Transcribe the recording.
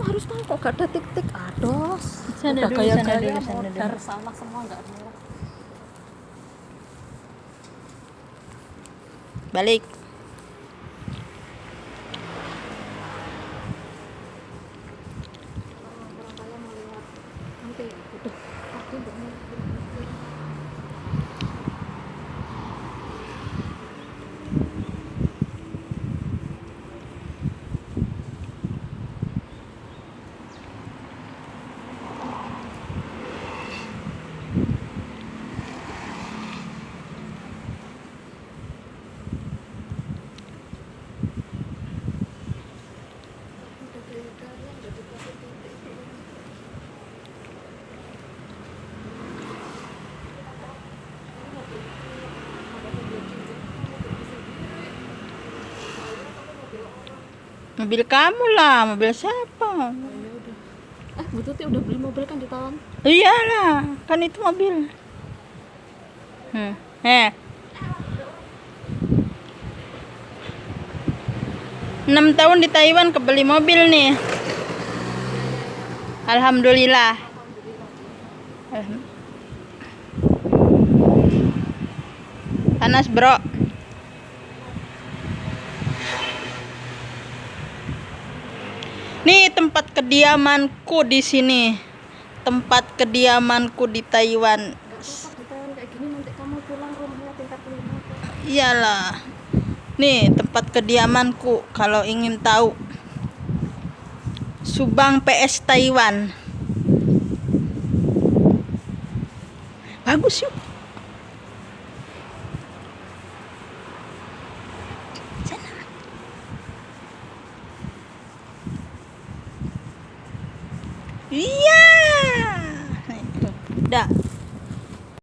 kamu harus tahu kok gak ada tik-tik. Ados. Sana Udah dulu, gaya-gaya sana dulu. modar salah semua nggak merah. Balik. Orang kaya mau lewat nanti udah pagi udah mulai. Mobil kamu lah, mobil siapa? Bu Tuti udah beli mobil kan di tahun? Iyalah, kan itu mobil. 6 tahun di Taiwan kebeli mobil nih. Alhamdulillah. Panas, bro. Nih tempat kediamanku di sini. Tempat kediamanku di Taiwan. Gak apa-apa di tahun kayak gini nanti kamu pulang rumahnya tingkat 5. Iyalah. Nih tempat kediamanku kalau ingin tahu. Subang PS Taiwan. Bagus yuk. Sana. Iya. Nah, itu. Udah.